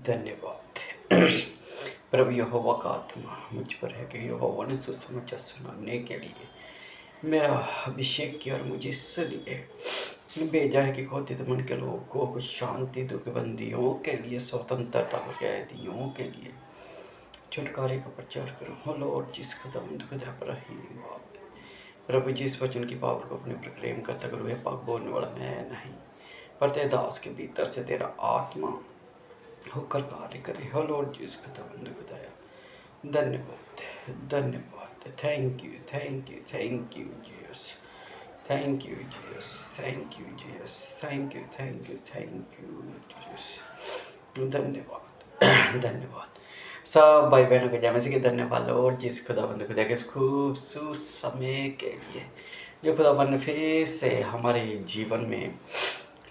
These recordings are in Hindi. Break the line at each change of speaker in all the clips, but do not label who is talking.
धन्यवाद। प्रभु यहोवा का आत्मा मुझ पर है कि यहोवा ने सुसमाचार सुनाने के लिए मेरा अभिषेक किया और मुझे इसलिए भेजा है कि खोदित मन के लोगों को शांति दो, के बंदियों के लिए स्वतंत्रता, कैदियों के लिए छुटकारे का प्रचार करो। हो लॉर्ड, जिस खुदा पर रहीम बाप, प्रभु जी इस वचन की पावर को अपने प्रक्रिया करता करो। यह पाक बोलने वाला मैं नहीं, पर तेरे दास के भीतर से तेरा आत्मा होकर कार्य करे। हो लॉर्ड जीसस खुदाया, धन्यवाद, धन्यवाद। Thank you, thank you, thank you Jesus, thank you Jesus, thank you Jesus, thank you, thank you, thank you Jesus. धन्यवाद, धन्यवाद। सब भाई बहनों को जय मसीह की धन्यवाद लॉर्ड जिस खुदा के इस खूबसूरत समय के लिए जो खुदावन ने फिर से हमारे जीवन में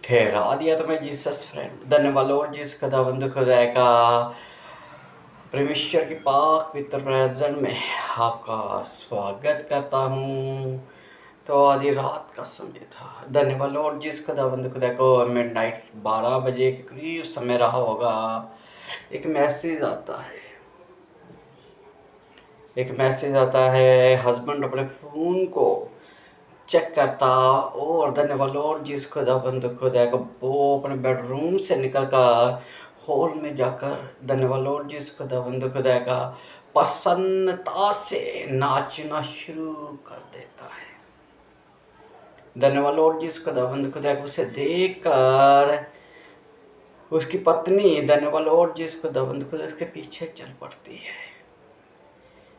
ठहरा दिया। तो मैं जीसस फ्रेंड धन्यवाद लॉर्ड जिस खुदा का परमेश्वर की पाक पवित्र प्रेजेंट में आपका स्वागत करता हूँ। तो आधी रात का समय था। धन्यवाद लॉर्ड जिस खुदा को मिडनाइट 12 बजे के करीब समय रहा होगा। एक मैसेज आता है, हस्बैंड अपने फ़ोन को चेक करता और धन्यवाद लॉर्ड जिस खुदा को वो अपने बेडरूम से निकल कर हॉल में जाकर धन्यवाद लॉर्ड जिस खुदा का प्रसन्नता से नाचना शुरू कर देता है। धन्यवाद लॉर्ड जिस खुदा को उसे देखकर उसकी पत्नी धन्यवाद लॉर्ड जिस खुदा उसके पीछे चल पड़ती है।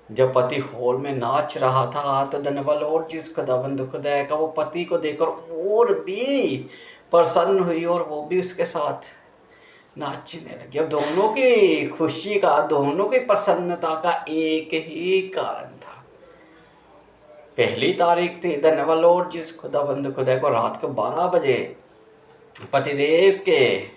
जब पति हॉल में नाच रहा था तो धन्यवाद लॉर्ड जिस खुदा का वो पति को देखकर और भी प्रसन्न हुई और वो भी उसके साथ नाचने लगी। अब दोनों की खुशी का, दोनों की प्रसन्नता का एक ही कारण था। पहली तारीख थी। धन्यवाद लॉर्ड जिस खुदा को रात को 12 बजे पतिदेव के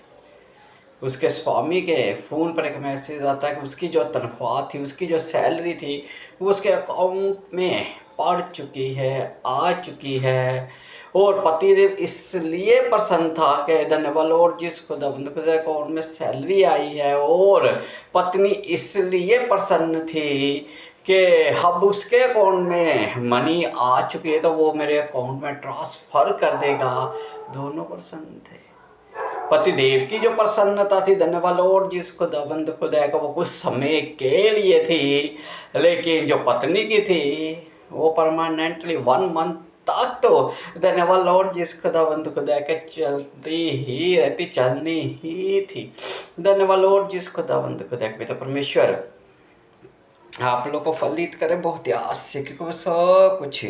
उसके स्वामी के फ़ोन पर एक मैसेज आता है कि उसकी जो तनख्वाह थी, उसकी जो सैलरी थी वो उसके अकाउंट में पड़ चुकी है, आ चुकी है। और पतिदेव इसलिए प्रसन्न था कि धन्यवाद लॉर्ड जिस खुदा अकाउंट में सैलरी आई है, और पत्नी इसलिए प्रसन्न थी कि अब उसके अकाउंट में मनी आ चुकी है तो वो मेरे अकाउंट में ट्रांसफ़र कर देगा। दोनों प्रसन्न थे। पतिदेव की जो प्रसन्नता थी धन्यवाद लॉर्ड जिस खुदा को वो कुछ समय के लिए थी, लेकिन जो पत्नी की थी वो परमानेंटली 1 मंथ तक तो धन्यवाद लॉर्ड जिस खुदा के चलनी ही थी। धन्यवाद लॉर्ड जिस खुदा के तो परमेश्वर आप लोग को फलित करे बहुत आस से, क्योंकि वो सब कुछ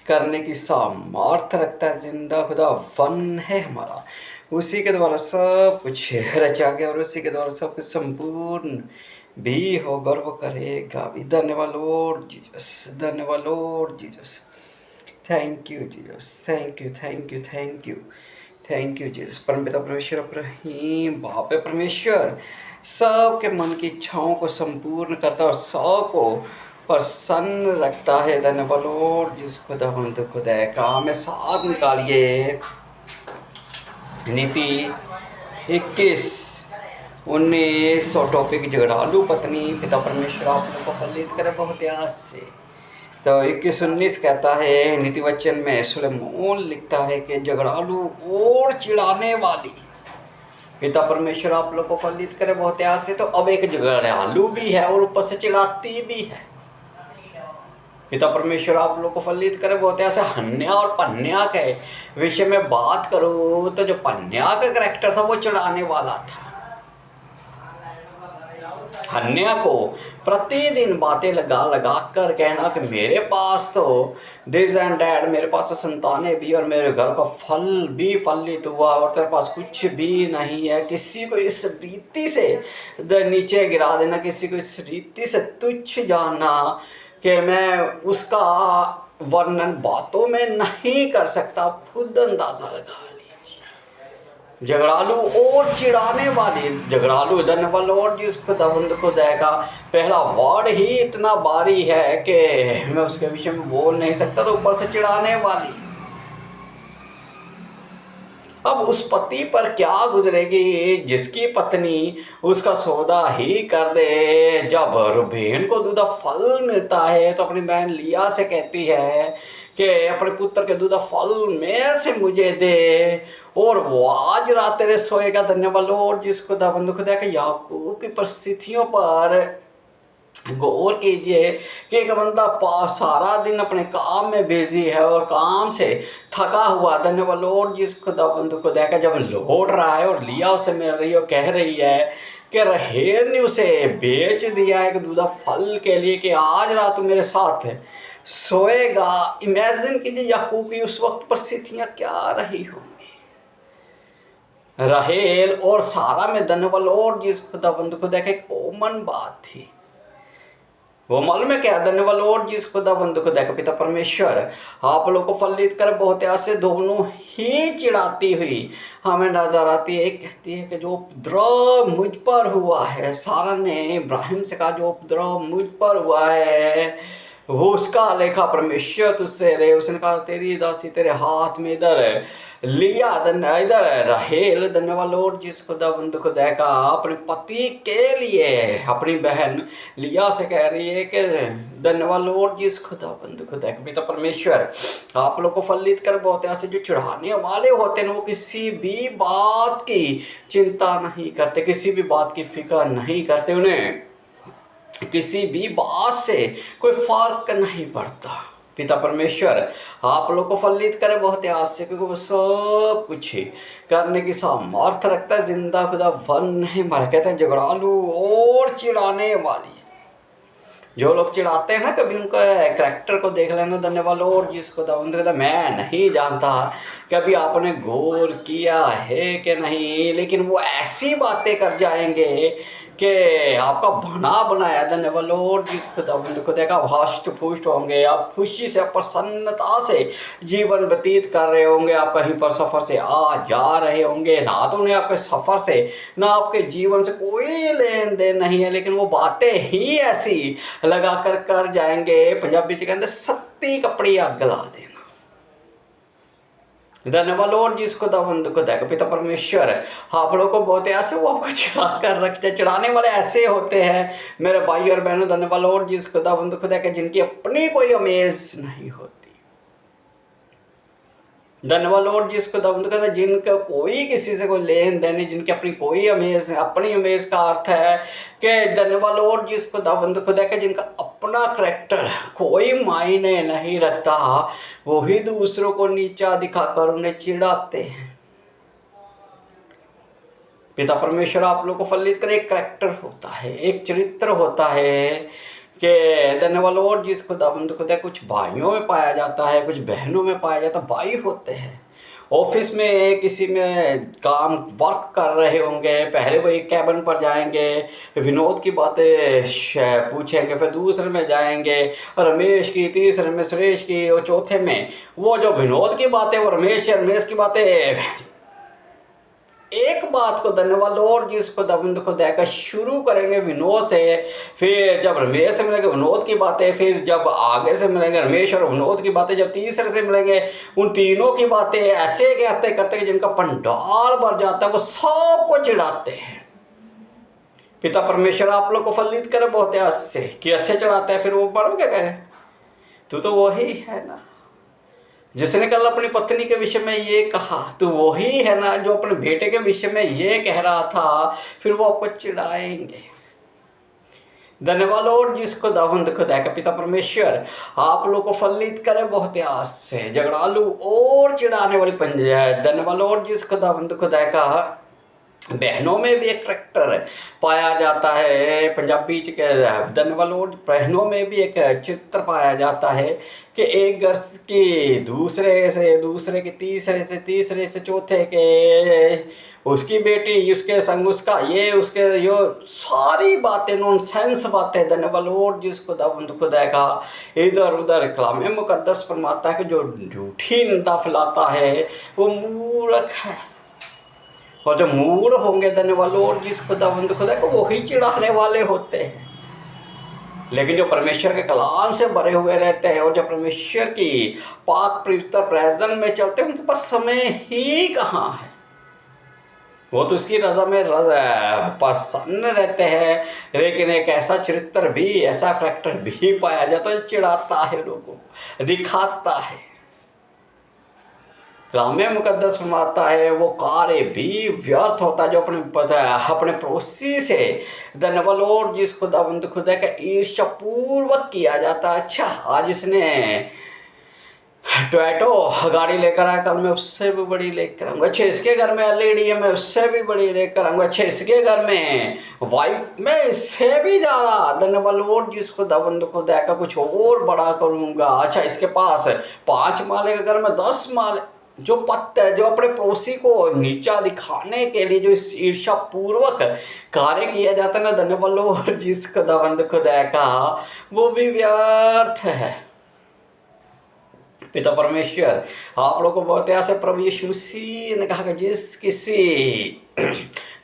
करने की सामर्थ्य रखता है। जिंदा खुदा वन है हमारा, उसी के द्वारा सब कुछ रचा गया और उसी के द्वारा सब कुछ संपूर्ण भी हो, गर्व करेगा भी। धन्यवाद लॉर्ड जीसस, धन्यवाद Lord Jesus, thank you Jesus, thank you, thank you, thank you, thank you Jesus. परमपिता परमेश्वर रहीम बाप परमेश्वर सबके मन की इच्छाओं को संपूर्ण करता और सब को प्रसन्न रखता है। धन्यवाद लॉर्ड जिस खुदा का में साथ निकालिए नीति 21-19 और टॉपिक झगड़ालू पत्नी। पिता परमेश्वर आप लोग को फलित करे बहुत आस से। तो 21-19 कहता है नीति वचन में सुलेमान लिखता है कि झगड़ालू और चिढ़ाने वाली। पिता परमेश्वर आप लोग को फलित करे बहुत आस से। तो अब एक झगड़ालू भी है और ऊपर से चिढ़ाती भी है। पिता परमेश्वर आप लोग को फलित करे बहुत ऐसे। हन्या और पन्या के विषय में बात करूँ तो जो पन्या का करैक्टर था वो चिढ़ाने वाला था। हन्या को प्रतिदिन बातें लगा लगा कर कहना कि मेरे पास तो दिस एंड डैड, मेरे पास तो संतानें भी और मेरे घर का फल भी फलित हुआ और तेरे पास कुछ भी नहीं है। किसी को इस रीति से नीचे गिरा देना, किसी को इस रीति से तुच्छ जानना कि मैं उसका वर्णन बातों में नहीं कर सकता। खुद अंदाजा लगा लीजिए। झगड़ालू और चिढ़ाने वाली। झगड़ालू धन्यवाद लॉर्ड जिस खुदा को देगा, पहला वर्ड ही इतना भारी है कि मैं उसके विषय में बोल नहीं सकता। तो ऊपर से चिढ़ाने वाली। अब उस पति पर क्या गुजरेगी जिसकी पत्नी उसका सौदा ही कर दे। जब रूबेन को दूधा फल मिलता है तो अपनी बहन लिया से कहती है कि अपने पुत्र के दूधा फल में से मुझे दे, और वो आज रात तेरे सोएगा। धन्यवाद लॉर्ड जिसको खुदा खुदा के याकूब की परिस्थितियों पर गौर कीजिए कि एक बंदा सारा दिन अपने काम में बिजी है और काम से थका हुआ, धन्यवाद लॉर्ड जिस खुदा का जब लौट रहा है और लिया उसे मिल रही है, कह रही है कि रहेल ने उसे बेच दिया एक दूधा फल के लिए कि आज रात मेरे साथ सोएगा। इमेजिन कीजिए याकूब की उस वक्त परिस्थितियाँ क्या रही होंगी। रहेल और सारा में धन्यवाद लॉर्ड जिस खुदा की कॉमन बात थी। वो मालूम है क्या? धन्यवाद लॉर्ड जिस खुदा का पिता परमेश्वर आप लोग को फलित कर बहुत से दोनों ही चिढ़ाती हुई हमें नजर आती है। एक कहती है कि जो उपद्रव मुझ पर हुआ है, सारा ने इब्राहिम से कहा जो उपद्रव मुझ पर हुआ है वो उसका लेखा परमेश्वर तुझसे ले। उसने कहा तेरी दासी तेरे हाथ में इधर लिया, इधर रहेल धन्यवाद लॉर्ड जिस खुदा का अपने पति के लिए अपनी बहन लिया से कह रही है कि धन्यवाद लॉर्ड जिस खुदा का पिता परमेश्वर आप लोग को फलित कर बहुत ऐसे जो चढ़ाने वाले होते हैं वो किसी भी बात की चिंता नहीं करते, किसी भी बात की फिक्र नहीं करते, उन्हें किसी भी बात से कोई फर्क नहीं पड़ता। पिता परमेश्वर आप लोग को फलित करे बहुत आस से, क्योंकि वो सब कुछ ही करने की सामर्थ्य रखता है। जिंदा खुदा वन नहीं मर, कहते हैं झगड़ालू और चिढ़ाने वाली। जो लोग चिढ़ाते हैं ना, कभी उनका करैक्टर को देख लेना धन्यवाद लॉर्ड जिसको उनका मैं नहीं जानता कभी आपने गौर किया है कि नहीं, लेकिन वो ऐसी बातें कर जाएंगे कि आपका बना बनाया धन्यवाद लॉर्ड जिस खुदा का हष्ट पुष्ट होंगे। आप खुशी से प्रसन्नता से जीवन व्यतीत कर रहे होंगे। आप कहीं पर सफ़र से आ जा रहे होंगे, ना तो उन्हें आपके सफ़र से ना आपके जीवन से कोई लेन देन नहीं है, लेकिन वो बातें ही ऐसी लगा कर जाएंगे। पंजाबी के अंदर सत्ती कपड़ी आग ला देना। धन्यवाद लॉर्ड जिसको खुदा का पिता परमेश्वर आप लोग को बहुत ऐसे वो आपको चिढ़ा कर रखते, चिढ़ाने वाले ऐसे होते हैं मेरे भाई और बहनों। धन्यवाद लॉर्ड जिसको खुदा के जिनकी अपनी कोई अमेज नहीं होती। धन्यवाद लॉर्ड जिसको खुदा जिनका कोई किसी से कोई लेन देन नहीं, जिनकी अपनी कोई अमेज, अपनी अमेज का अर्थ है कि धन्यवाद लॉर्ड जिसको खुदा के जिनका अपना करैक्टर कोई मायने नहीं रखता, वही दूसरों को नीचा दिखाकर उन्हें चिढ़ाते हैं। पिता परमेश्वर आप लोग को फलित कर एक करैक्टर होता है, एक चरित्र होता है कि धन्यवाद लॉर्ड जिस खुदा कुछ भाइयों में पाया जाता है, कुछ बहनों में पाया जाता है। भाई होते हैं ऑफिस में किसी में काम वर्क कर रहे होंगे, पहले वो एक कैबिन पर जाएंगे, विनोद की बातें पूछेंगे, फिर दूसरे में जाएंगे रमेश की, तीसरे में सुरेश की, और चौथे में वो जो विनोद की बातें वो रमेश की बातें। एक बात को धन्यवाद लॉर्ड जिसको खुदा का शुरू करेंगे विनोद से, फिर जब रमेश से मिलेंगे विनोद की बातें, फिर जब आगे से मिलेंगे रमेश और विनोद की बातें, जब तीसरे से मिलेंगे उन तीनों की बातें, ऐसे करते करते जिनका पंडाल भर जाता है वो सबको चिढ़ाते हैं। पिता परमेश्वर आप लोग को फलित करे बहुत ऐसे कि ऐसे चढ़ाते हैं। फिर वो पढ़ो क्या कहे, तू तो वही है ना जिसने कल अपनी पत्नी के विषय में ये कहा, तो वही है ना जो अपने बेटे के विषय में ये कह रहा था। फिर वो आपको चिढ़ाएंगे। धन्यवाद लॉर्ड जिसको खुदा का पिता परमेश्वर आप लोग को फलित करे बहुत आस से, झगड़ालू और चिढ़ाने वाली धन्यवाद लॉर्ड जिसको खुदा का बहनों में भी एक करैक्टर पाया जाता है। पंजाबी के धन्यवाद लॉर्ड बहनों में भी एक चित्र पाया जाता है कि एक घर की दूसरे से तीसरे से चौथे के उसकी बेटी, उसके संग उसका ये, उसके यो सारी बातें नॉनसेंस बातें। धन्यवाद लॉर्ड जिसको खुदा का इधर उधर कलाम मुकद्दस फरमाता है कि जो झूठी निंदा फैलाता है वो मूर्ख है, और जो मूड होंगे धन्यवाद लॉर्ड जिस खुदा को वही चिढ़ाने वाले होते हैं। लेकिन जो परमेश्वर के कलाम से भरे हुए रहते हैं और जो परमेश्वर की पाक पवित्र प्रेजेंस में चलते हैं, उनके पास समय ही कहाँ है। वो तो उसकी रजा में प्रसन्न रहते हैं। लेकिन एक ऐसा चरित्र भी, ऐसा फैक्टर भी पाया जाता है, चिढ़ाता है लोगों को, दिखाता है। रामे मुकद्दस फरमाता है वो कार्य भी व्यर्थ होता है जो अपने पड़ोसी से धन्यवाद जिस खुदाबंद खुदा का ईर्ष्या पूर्वक किया जाता है। अच्छा, आज इसने टोयोटो गाड़ी लेकर आया, कल मैं उससे भी बड़ी लेकर आऊँगा। अच्छा, इसके घर में एलईडी है, मैं उससे भी बड़ी लेकर आऊँगा। अच्छा, इसके घर में वाइफ, मैं इससे भी ज़्यादा धन्यवाद जिसको दबंद को देकर कुछ और बड़ा करूँगा। अच्छा, इसके पास 5 माले का घर में 10 माले, जो पत्ते जो अपने पड़ोसी को नीचा दिखाने के लिए जो इस ईर्ष्या पूर्वक कार्य किया जाता है ना, धन्यवाद जिसको दबंद खुदा का, वो भी व्यर्थ है। पिता परमेश्वर आप लोगों को बहुत ऐसे प्रभु यीशु मसीह ने कहा कि जिस किसी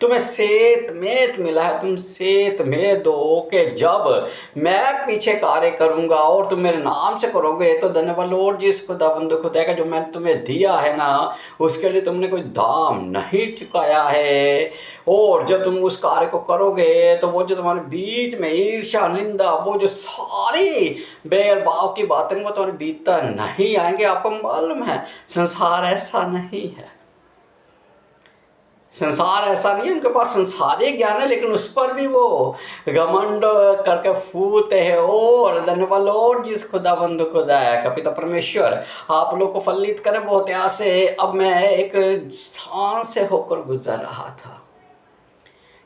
तुम्हें सेत मेत मिला है, तुम सेत में दो कि जब मैं पीछे कार्य करूंगा और तुम मेरे नाम से करोगे तो धन्यवाद जिस खुदाबंद खुदा का जो मैंने तुम्हें दिया है ना, उसके लिए तुमने कोई दाम नहीं चुकाया है। और जब तुम उस कार्य को करोगे तो वो जो तुम्हारे बीच में ईर्ष्या, निंदा, वो जो सारी बैर भाव की बातें वो तुम्हारे भीतर नहीं आएंगे। आपको मालूम है संसार ऐसा नहीं है, संसार ऐसा नहीं है, उनके पास संसारी ज्ञान है, लेकिन उस पर भी वो घमंड करके फूलते हैं। और धन्यवाद जिस खुदाबंद खुदा का पिता परमेश्वर आप लोग को फलित करे बहुत से। अब मैं एक स्थान से होकर गुजर रहा था,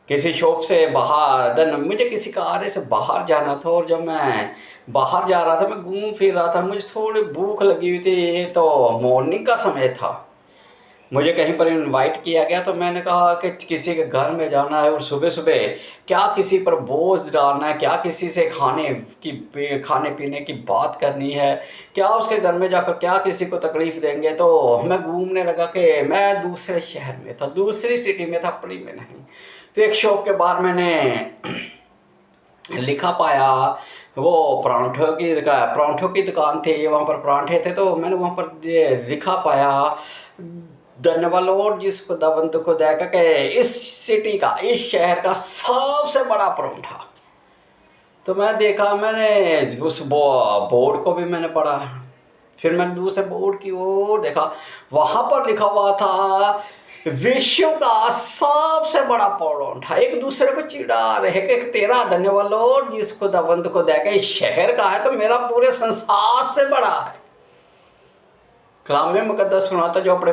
किसी शॉप से बाहर, मुझे किसी कार्य से बाहर जाना था। और जब मैं बाहर जा रहा था, मैं घूम फिर रहा था, मुझे थोड़ी भूख लगी हुई थी, तो मॉर्निंग का समय था, मुझे कहीं पर इनवाइट किया गया। तो मैंने कहा कि किसी के घर में जाना है और सुबह सुबह क्या किसी पर बोझ डालना है, क्या किसी से खाने पीने की बात करनी है, क्या उसके घर में जाकर क्या किसी को तकलीफ़ देंगे। तो मैं घूमने लगा कि मैं दूसरे शहर में था, दूसरी सिटी में था, अपनी में नहीं। तो एक शॉप के बाहर मैंने लिखा पाया, वो परांठों की दुकान थी, वहाँ पर परांठे थे। तो मैंने वहाँ पर लिखा पाया धन्यवाद जिस खुदाबंद को देखा कि इस सिटी का, इस शहर का सबसे बड़ा परांठा। तो मैं देखा, मैंने उस बोर्ड को भी मैंने पढ़ा, फिर मैंने दूसरे बोर्ड की ओर देखा, वहाँ पर लिखा हुआ था विश्व का सबसे बड़ा परांठा। एक दूसरे को चिढ़ा रहे कि तेरा धन्यवाद जिस खुदाबंद को देखा इस शहर का है तो मेरा पूरे संसार से बड़ा है। कलाम में मुकद्दस सुनाता जो अपने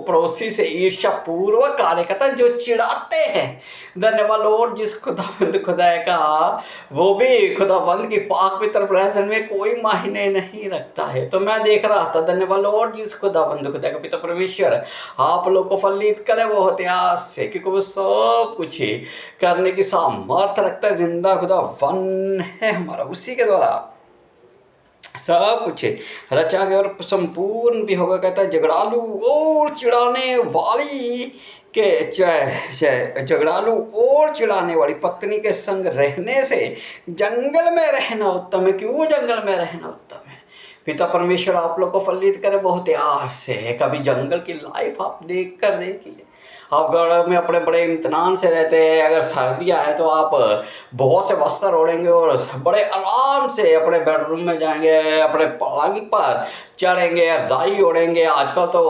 पड़ोसी से ईर्ष्या पूर्वक कार्य करता है, जो चिढ़ाते हैं, धन्यवाद जिस खुदाबंद खुदा का, वो भी खुदाबंद की पाक पवित्र प्रेजेंस में कोई मायने नहीं रखता है। तो मैं देख रहा था धन्यवाद जिस खुदाबंद खुदा का पिता परमेश्वर आप लोग को फलित करे वो इतिहास से, क्योंकि वो सब कुछ ही करने की सामर्थ्य रखता है। जिंदा खुदा वन है हमारा, उसी के द्वारा सब कुछ रचा गया और संपूर्ण भी होगा। कहता है झगड़ालू और चिढ़ाने वाली झगड़ालू और चिढ़ाने वाली पत्नी के संग रहने से जंगल में रहना उत्तम है। क्यों जंगल में रहना उत्तम है? पिता परमेश्वर आप लोग को फलित करे बहुत आस से। कभी जंगल की लाइफ आप देख कर देखिए, आप घर में अपने बड़े इम्तनान से रहते हैं, अगर सर्दियाँ है तो आप बहुत से वस्त्र ओढ़ेंगे और बड़े आराम से अपने बेडरूम में जाएंगे, अपने पलंग पर चढ़ेंगे, रजाई ओढ़ेंगे। आजकल तो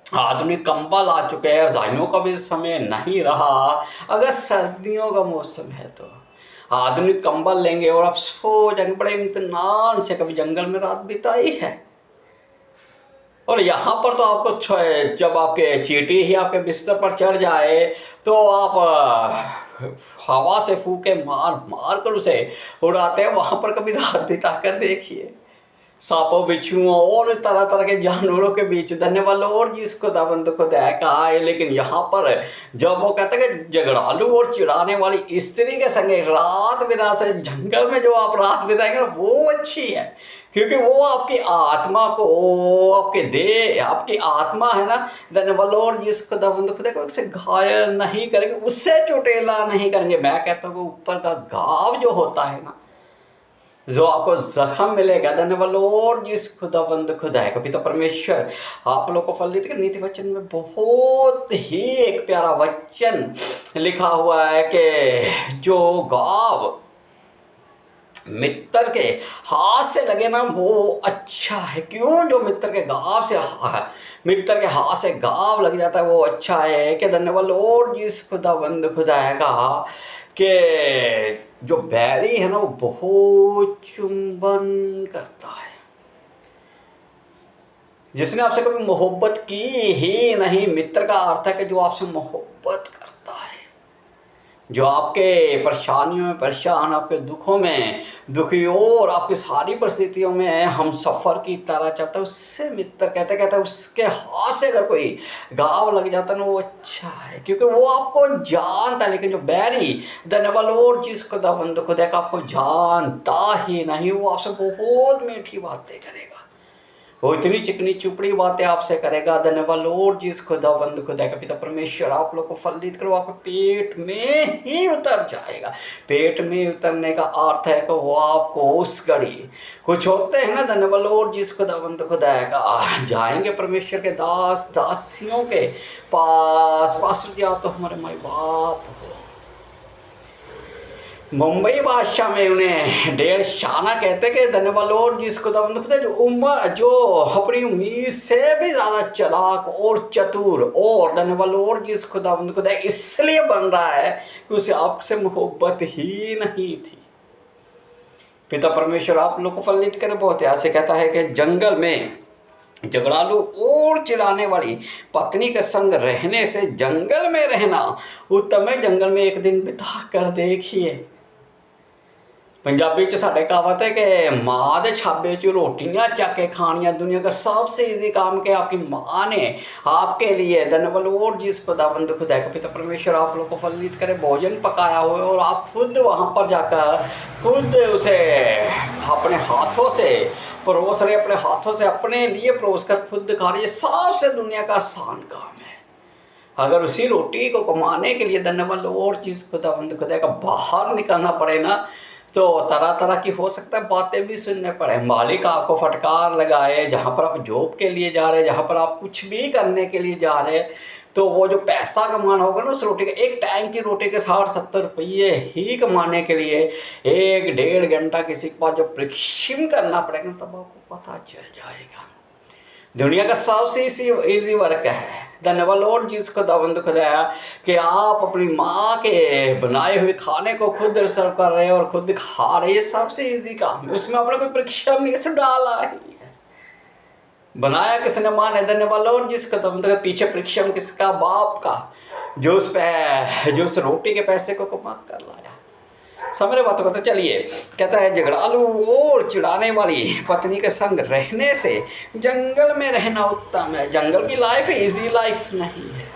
आधुनिक कंबल आ चुके हैं, रजाइयों का भी समय नहीं रहा। अगर सर्दियों का मौसम है तो आधुनिक कंबल लेंगे और आप सो जाएंगे बड़े इम्तनान से। कभी जंगल में रात बिताई है? और यहाँ पर तो आपको जब आपके चींटी ही आपके बिस्तर पर चढ़ जाए तो आप हवा से फूके मार मार कर उसे उड़ाते हैं। वहाँ पर कभी रात बिता कर देखिए, सांपों बिच्छुओं और तरह तरह के जानवरों के बीच धन्यवाद जिस खुदाबंद को देखा है। लेकिन यहाँ पर जब वो कहते हैं कि झगड़ालू और चिढ़ाने वाली स्त्री के संग रात बिता से जंगल में जो आप रात बिताएंगे ना, वो अच्छी है, क्योंकि वो आपकी आत्मा को, आपके देह, आपकी आत्मा है ना, धन्यवाद जिस खुदाबंद को देखो उसे घायल नहीं करेंगे, उससे चोटेला नहीं करेंगे। मैं कहता हूँ ऊपर का घाव जो होता है ना, जो आपको जख्म मिलेगा, धन्यवाद लॉर्ड जिस खुदावंद खुदा है पिता परमेश्वर आप लोग को फल देते हैं। नीति वचन में बहुत ही एक प्यारा वचन लिखा हुआ है कि जो गाव मित्र के हाथ से लगे ना वो अच्छा है। क्यों? जो मित्र के मित्र के हाथ से गाव लग जाता है वो अच्छा है। कि धन्यवाद लॉर्ड जिस खुदावंद खुदा है कहा कि जो बैरी है ना वो बहुत चुंबन करता है। जिसने आपसे कभी मोहब्बत की ही नहीं, मित्र का अर्थ है कि जो आपसे मोहब्बत करता है, जो आपके परेशानियों में परेशान, आपके दुखों में दुखी और आपकी सारी परिस्थितियों में हम सफ़र की तरह चाहता है, उससे मित्र कहते उसके हाथ से अगर कोई घाव लग जाता है ना वो अच्छा है, क्योंकि वो आपको जानता है। लेकिन जो बैरी धन्यवाद और जिस खुदावंद खुदा का आपको जानता ही नहीं, वो आपसे बहुत मीठी बातें करेगा, वो इतनी चिकनी चुपड़ी बातें आपसे करेगा। धन्यवाद लॉर्ड जिस खुदावंद खुदा का पिता परमेश्वर आप लोग को फलित करो, आपके पेट में ही उतर जाएगा। पेट में उतरने का अर्थ है कि वो आपको उस घड़ी कुछ होते हैं ना, धन्यवाद लॉर्ड जिस खुदावंद खुदा का जाएंगे परमेश्वर के दास दासियों के पास। पास्टर जी आप तो हमारे माई बाप हो। मुंबई भाषा में उन्हें डेढ़ शाना कहते कि धन्यवाद लॉर्ड जिस खुदावंद खुदा जो अपनी उम्मीद से भी ज़्यादा चालाक और चतुर, और धन्यवाद लॉर्ड जिस खुदावंद खुदा इसलिए बन रहा है कि उसे आपसे मोहब्बत ही नहीं थी। पिता परमेश्वर आप लोग को फलित करे। बहुत ऐसे कहता है कि जंगल में झगड़ालू और चिढ़ाने वाली पत्नी के संग रहने से जंगल में रहना उत्तम है। जंगल में एक दिन बिता कर देखिए। पंजाबी च साढ़े कहावत है कि माँ के छाबे च रोटियां चक के खानियां दुनिया का सबसे ईजी काम के आपकी माँ ने आपके लिए धन्यवाद लॉर्ड जिस खुदावंद खुदा का पिता परमेश्वर आप लोग को फलित करे भोजन पकाया हुआ, और आप खुद वहाँ पर जाकर खुद उसे अपने हाथों से परोस रहे, अपने हाथों से अपने लिए परोस कर खुद खा रहे। ये सबसे दुनिया का आसान काम है। अगर उसी रोटी को कमाने के लिए धन्यवाद लॉर्ड जिस खुदावंद खुदा का बाहर निकलना पड़े ना, तो तरह तरह की हो सकता है बातें भी सुनने पड़े। मालिक आपको फटकार लगाए, जहाँ पर आप जॉब के लिए जा रहे हैं, जहाँ पर आप कुछ भी करने के लिए जा रहे हैं, तो वो जो पैसा कमाना होगा ना उस रोटी का, एक टाइम की रोटी के 60-70 रुपये ही कमाने के लिए 1-1.5 घंटा किसी के पास जो परिश्रम करना पड़ेगा, तब आपको पता चल जाएगा। दुनिया का सबसे ईजी वर्क है धन्यवाद लॉर्ड जिस खुदावंद खुदा कि आप अपनी माँ के बनाए हुए खाने को खुद सर्व कर रहे हैं और खुद खा रहे हैं। सबसे ईजी काम है, उसमें आपने कोई परिश्रम नहीं सिर्फ डाला ही है। बनाया किसने? माँ ने। धन्यवाद लॉर्ड जिस खुदावंद का पीछे परिश्रम किसका? बाप का, जो उस रोटी के पैसे को कमा कर लाया। समझ बात करते चलिए। कहता है झगड़ालू और चिढ़ाने वाली पत्नी के संग रहने से जंगल में रहना उत्तम है। जंगल की लाइफ इजी लाइफ नहीं है,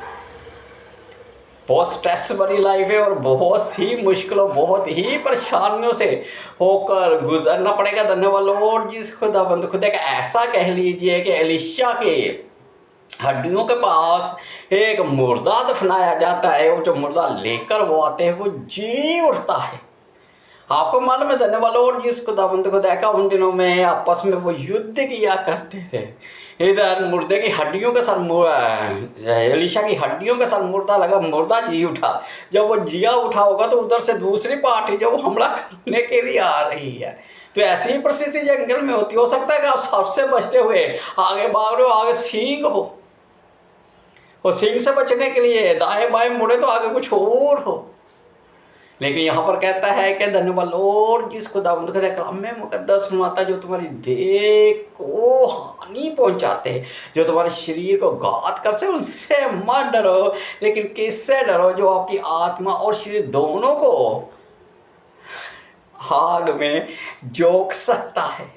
बहुत स्ट्रेस भरी लाइफ है और बहुत ही मुश्किलों बहुत ही परेशानियों से होकर गुजरना पड़ेगा। धन्यवाद लॉर्ड जिस खुदावंद खुदा का ऐसा कह लीजिए कि एलिशा के हड्डियों के पास एक मुर्दा दफनाया जाता है, और जो मुर्दा लेकर वो आते हैं वो जी उठता है। आपको मालूम है धन्यवाद लॉर्ड जिस खुदावंद खुदा का उन दिनों में आपस में वो युद्ध किया करते थे। इधर मुर्दे की हड्डियों के साथ एलिशा की हड्डियों के साथ मुर्दा लगा, मुर्दा जी उठा। जब वो जिया उठा होगा तो उधर से दूसरी पार्टी जो हमला करने के लिए आ रही है। तो ऐसी ही परिस्थिति जंगल में होती। हो सकता है कि आप सबसे बचते हुए आगे भाग रहे हो, आगे सींग हो, और सींग से बचने के लिए दाएं बाएं मुड़े तो आगे कुछ और हो। लेकिन यहाँ पर कहता है कि धन्यवाद लॉर्ड जिस खुदावंद खुदा कलाम में मुकद्दस फरमाता है, जो तुम्हारी देह को हानि पहुँचाते हैं, जो तुम्हारे शरीर को घात कर से, उनसे मत डरो। लेकिन किससे डरो? जो आपकी आत्मा और शरीर दोनों को आग में झोंक सकता है।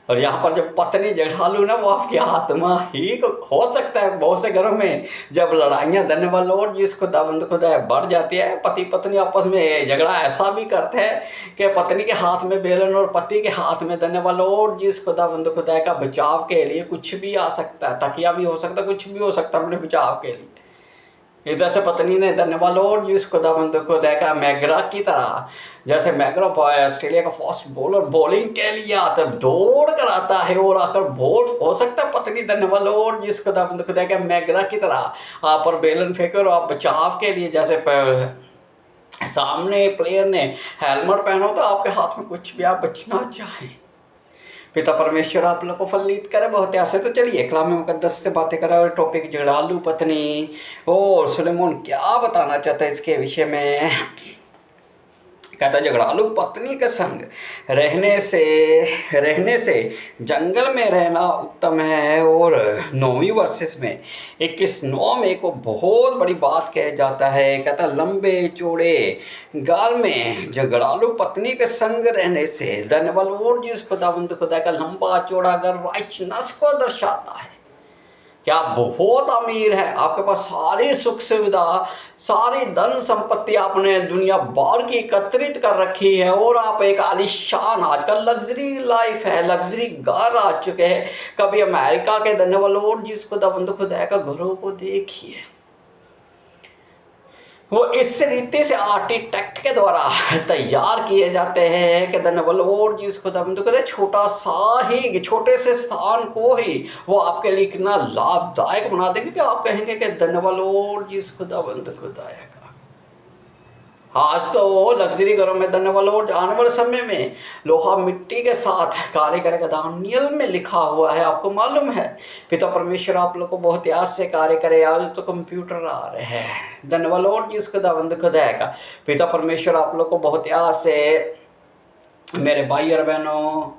और यहाँ पर जब पत्नी झगड़ालू ना, वो आपकी आत्मा ही हो सकता है। बहुत से घरों में जब लड़ाइयाँ धन्यवाद लॉर्ड जिस खुदावंद खुदा बढ़ जाती है, पति पत्नी आपस में झगड़ा ऐसा भी करते हैं कि पत्नी के हाथ में बेलन और पति के हाथ में धन्यवाद लॉर्ड जिस खुदावंद खुदा का बचाव के लिए कुछ भी आ सकता है। तकिया भी हो सकता है, कुछ भी हो सकता है अपने बचाव के लिए। इधर से पत्नी ने धन्यवाद लॉर्ड जी खुदावंद खुदा का मैगरा की तरह, जैसे मैगरा ऑस्ट्रेलिया का फास्ट बॉलर बॉलिंग के लिए आता है, दौड़ कर आता है और आकर बॉल हो सकता है पत्नी धन्यवाद लॉर्ड जी खुदावंद खुदा का मैगरा की तरह आप पर बेलन फेंके और आप बचाव के लिए जैसे सामने प्लेयर ने हेलमेट पहना हो तो आपके हाथ में कुछ भी आप बचना चाहें। पिता परमेश्वर आप लोग को फलित करे बहुत ऐसे। तो चलिए कलाम मुकद्दस से बातें करें और टॉपिक झगड़ालू पत्नी और सुलेमान क्या बताना चाहता है इसके विषय में। कहता है झगड़ालू पत्नी के संग रहने से जंगल में रहना उत्तम है। और 9वीं वर्सेस में 21:9 में एक बहुत बड़ी बात कह जाता है। कहता लंबे चौड़े गाल में झगड़ालू पत्नी के संग रहने से धन्यवाद लॉर्ड जी खुदावंद खुदा का लंबा चौड़ा घर राइचनेस को दर्शाता है। क्या आप बहुत अमीर है, आपके पास सारी सुख सुविधा, सारी धन संपत्ति आपने दुनिया भर की एकत्रित कर रखी है और आप एक आलीशान आजकल लग्जरी लाइफ है, लग्जरी घर आ चुके हैं। कभी अमेरिका के धन्यवाद लॉर्ड जी खुदावंद खुदा का घरों को देखिए, वो इस रीति से आर्किटेक्ट के द्वारा तैयार किए जाते हैं कि धन्यवाद लॉर्ड जी खुदावंद खुदा छोटा सा ही छोटे से स्थान को ही वो आपके लिए इतना लाभदायक बना देंगे कि आप कहेंगे कि धन्यवाद लॉर्ड जी खुदावंद खुदा का। आज तो लग्जरी घरों में धन्यवाद लॉर्ड आने वाले समय में लोहा मिट्टी के साथ कार्य करेगा, दानियल में लिखा हुआ है, आपको मालूम है। पिता परमेश्वर आप लोग को बहुत याद से कार्य करे। आज तो कंप्यूटर आ रहे हैं, धन्यवाद लॉर्ड जी खुदावंद खुदा का। पिता परमेश्वर आप लोग को बहुत याद से मेरे भाई और बहनों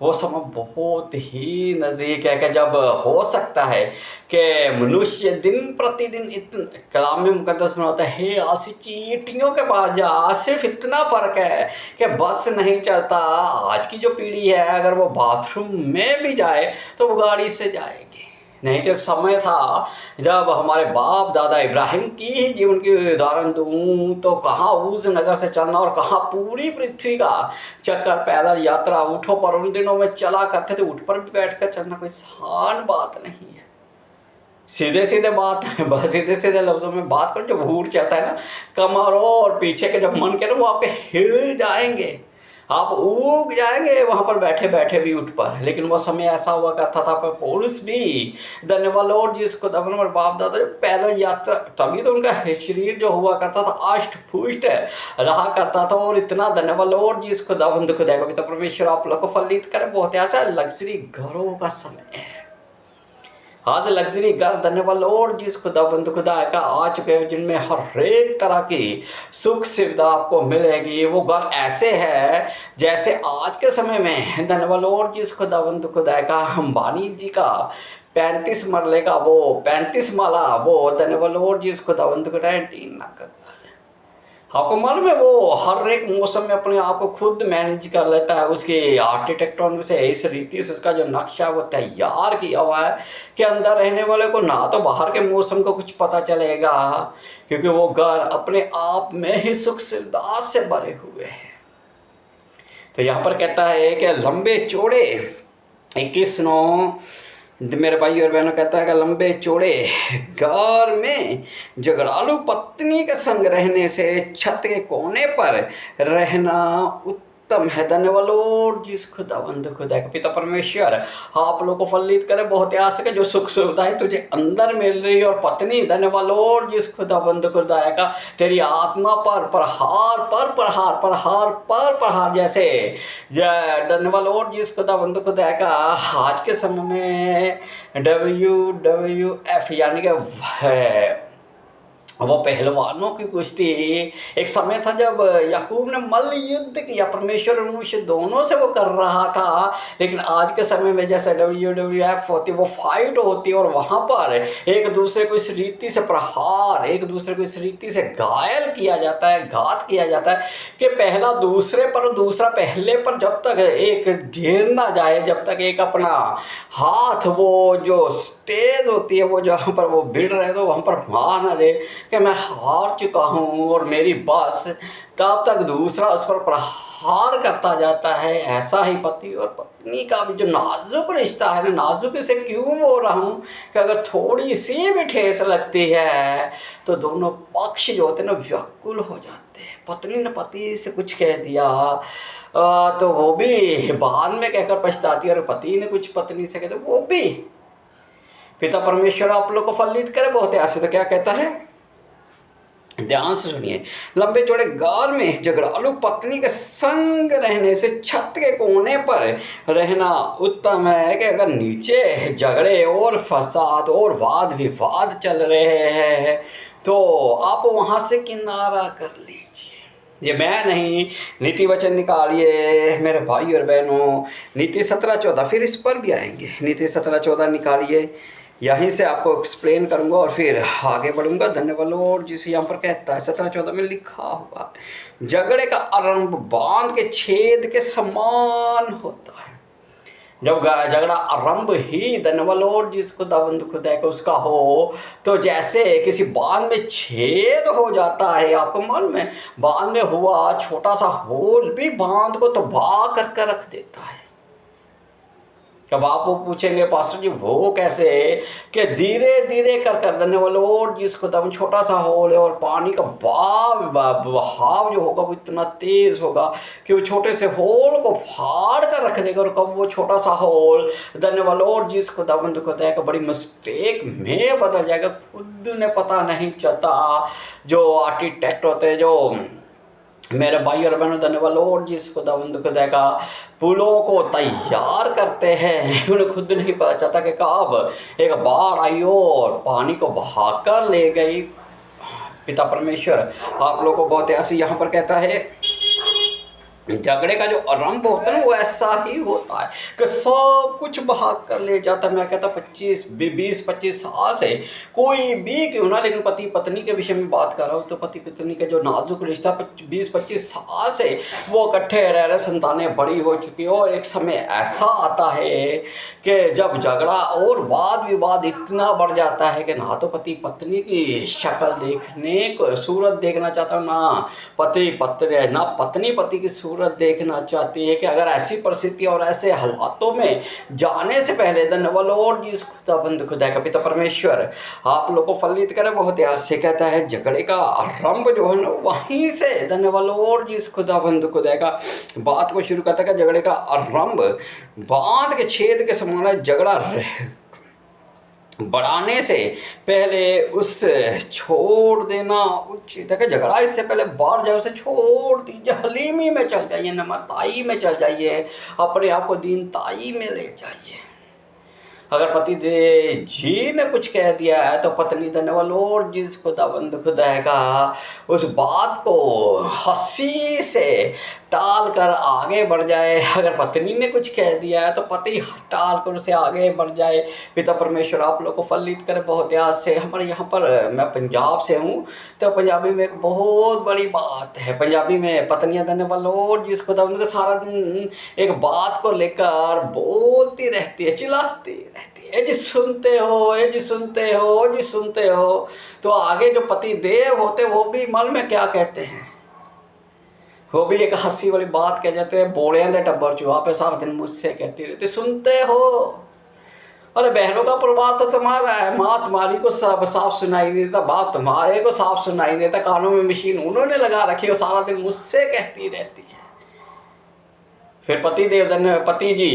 वो समय बहुत ही नज़दीक है कि जब हो सकता है कि मनुष्य दिन प्रतिदिन कलाम में मुकद्दस में होता है हे आसी चींटियों के पास जा। सिर्फ इतना फ़र्क है कि बस नहीं चलता। आज की जो पीढ़ी है अगर वो बाथरूम में भी जाए तो वो गाड़ी से जाएगी। नहीं तो एक समय था जब हमारे बाप दादा इब्राहिम की ही जीवन की उदाहरण दूँ तो कहाँ उस नगर से चलना और कहाँ पूरी पृथ्वी का चक्कर पैदल यात्रा ऊँटों पर उन दिनों में चला करते थे। ऊँट पर भी बैठ कर चलना कोई आसान बात नहीं है। सीधे सीधे बात है, बस सीधे सीधे लफ्ज़ों में बात करो। जब ऊँट चलता है ना, कमरों और पीछे के जब मन करे वो आपके हिल जाएंगे, आप उग जाएंगे वहाँ पर बैठे बैठे भी उठ पर। लेकिन वो समय ऐसा हुआ करता था पर पुरुष भी धन्यवाद लॉर्ड जी इसको दबन और बाप दादा जो पैदल यात्रा, तभी तो उनका शरीर जो हुआ करता था अष्ट पुष्ट रहा करता था। और इतना धन्यवाद लॉर्ड जी इसको दबन खुदा का। पिता परमेश्वर आप लोग को फलित करे। बहुत ऐसा लग्जरी घरों का समय है आज। लग्जरी घर धन्यवाद लॉर्ड जी खुदावंद खुदा का आ चुके हैं जिनमें हर एक तरह की सुख सुविधा आपको मिलेगी। वो घर ऐसे है जैसे आज के समय में धन्यवाद लॉर्ड जी खुदावंद खुदा का अंबानी जी का 35 मरले का वो 35 माला वो धन्यवाद लॉर्ड जी खुदावंद खुदा एंटीना का। आपको मालूम है वो हर एक मौसम में अपने आप को खुद मैनेज कर लेता है। उसके आर्किटेक्टों से इस रीति से उसका जो नक्शा वो तैयार किया हुआ है कि अंदर रहने वाले को ना तो बाहर के मौसम को कुछ पता चलेगा, क्योंकि वो घर अपने आप में ही सुख सुविधा से भरे हुए हैं। तो यहाँ पर कहता है कि लंबे चौड़े 21:9 मेरे भाई और बहनों कहता है कि लंबे चौड़े घर में झगड़ालू पत्नी के संग रहने से छत के कोने पर रहना उत्तम है। धन्यवाद लॉर्ड जी खुदावंद खुदा का। पिता परमेश्वर आप लोग को फलित करे। बहुत आस है जो सुख सुविधा है तुझे अंदर मिल रही है। और पत्नी धन्यवाद लॉर्ड जी खुदावंद खुदा का तेरी आत्मा पर प्रहार पर प्रहार प्रहार पर प्रहार जैसे धन्यवाद लॉर्ड जी खुदावंद खुदा का। आज के समय में WWF यानी कि वो पहलवानों की कुश्ती एक समय था जब याकूब ने मल्ल युद्ध किया, परमेश्वर और मनुष्य दोनों से वो कर रहा था। लेकिन आज के समय में जैसे WWF होती है वो फाइट होती है और वहाँ पर एक दूसरे को इस रीति से प्रहार, एक दूसरे को इस रीति से घायल किया जाता है, घात किया जाता है कि पहला दूसरे पर और दूसरा पहले पर जब तक एक गिर ना जाए, जब तक एक अपना हाथ वो जो स्टेज होती है वो जहाँ पर वो भिड़ रहे तो वहाँ पर मार ना दे। कि मैं हार चुका हूँ और मेरी बस, तब तक दूसरा उस पर प्रहार करता जाता है। ऐसा ही पति और पत्नी का भी जो नाजुक रिश्ता है ना, नाजुक से क्यों बोल रहा हूँ कि अगर थोड़ी सी भी ठेस लगती है तो दोनों पक्ष जो होते हैं ना व्याकुल हो जाते हैं। पत्नी ने पति से कुछ कह दिया तो वो भी बाद में कहकर पछताती है, और पति ने कुछ पत्नी से कहते वो भी। पिता परमेश्वर आप लोग को फलित करे बहुत ऐसे। तो क्या कहता है, ध्यान से सुनिए। लंबे चौड़े घर में झगड़ालू पत्नी के संग रहने से छत के कोने पर रहना उत्तम है कि अगर नीचे झगड़े और फसाद और वाद विवाद चल रहे हैं तो आप वहाँ से किनारा कर लीजिए। ये मैं नहीं, नीति वचन निकालिए मेरे भाई और बहनों। नीति 17-14 फिर इस पर भी आएंगे। नीति 17-14 निकालिए, यहीं से आपको एक्सप्लेन करूंगा और फिर आगे बढ़ूंगा। धन्यवाद। और जिस यहाँ पर कहता है 17-14 में लिखा हुआ, झगड़े का आरंभ बांध के छेद के समान होता है। जब झगड़ा आरंभ ही धन्यवाद और जिसको दबंद खुदा का उसका हो तो जैसे किसी बांध में छेद हो जाता है। आपको मालूम में बांध में हुआ छोटा सा होल भी बांध को तबाह करके रख देता है। कब आप वो पूछेंगे पास्टर जी वो कैसे, कि धीरे धीरे कर धन्यवाद और जिसको दम छोटा सा होल है और पानी का बहाव जो होगा वो इतना तेज होगा कि वो छोटे से होल को फाड़ कर रख देगा। और कब वो छोटा सा होल धन्यवाद और जिसको दम दुख होता है कि बड़ी मिस्टेक में बदल जाएगा, खुद ने पता नहीं चलता। जो आर्किटेक्ट होते हैं, जो मेरे भाई और बहनों धन्यवाद और जिसको दबंद खुदा का पुलों को तैयार करते हैं, उन्हें खुद नहीं पता चलता कि कब एक बाढ़ आई और पानी को बहाकर ले गई। पिता परमेश्वर आप लोगों को बहुत ऐसी यहाँ पर कहता है, झगड़े का जो आरंभ होता है वो ऐसा ही होता है कि सब कुछ भाग कर ले जाता है। मैं कहता 20-25 साल से कोई भी क्यों ना, लेकिन पति पत्नी के विषय में बात कर रहा हूँ तो पति पत्नी का जो नाजुक रिश्ता 20-25 साल से वो इकट्ठे रह रहे, संतानें बड़ी हो चुकी है और एक समय ऐसा आता है कि जब झगड़ा और वाद विवाद इतना बढ़ जाता है कि ना तो पति पत्नी की शक्ल देखने को सूरत देखना चाहता, ना पत्नी पति की सूरत देखना चाहती है। कि अगर ऐसी परिस्थिति और ऐसे हालातों में जाने से पहले धन्यवाद और जिस खुदा का पिता परमेश्वर आप लोग को फलित करे बहुत याद से कहता है, झगड़े का आरंभ जो है ना वहीं से धन्यवाद और जिस खुदा का बात को शुरू करता है। झगड़े का आरंभ बांध के छेद के समान झगड़ा बढ़ाने से पहले उस छोड़ देना उचित है। कि झगड़ा इससे पहले बढ़ जाए उसे छोड़ दीजिए, हलीमी में चल जाइए, नम्रताई में चल जाइए, अपने आप को दीनताई में ले जाइए। अगर पति जी ने कुछ कह दिया है तो पत्नी धन्यवाद और जिसको दबंद खुदाएगा उस बात को हंसी से टाल कर आगे बढ़ जाए। अगर पत्नी ने कुछ कह दिया है तो पति टाल कर उसे आगे बढ़ जाए। पिता परमेश्वर आप लोग को फलित करे बहुत याद से। हमारे यहाँ पर, मैं पंजाब से हूँ तो पंजाबी में एक बहुत बड़ी बात है। पंजाबी में पत्नियाँ धन्यवाद और जिसको दबंद सारा दिन एक बात को लेकर बोलती रहती है, चिल्लाती रहती है, जी सुनते हो, ये जी सुनते हो, जी सुनते हो। तो आगे जो पति देव होते वो भी मन में क्या कहते हैं, वो भी एक हंसी वाली बात कह जाते हैं, बोले दे टब्बर चूहा पे सारा दिन मुझसे कहती रहती सुनते हो। अरे बहनों का प्रभाव तो तुम्हारा है, माँ तुम्हारी को सब साफ सुनाई नहीं देता, बाप तुम्हारे को साफ सुनाई नहीं देता, कानों में मशीन उन्होंने लगा रखी है, सारा दिन मुझसे कहती रहती है। फिर पति जी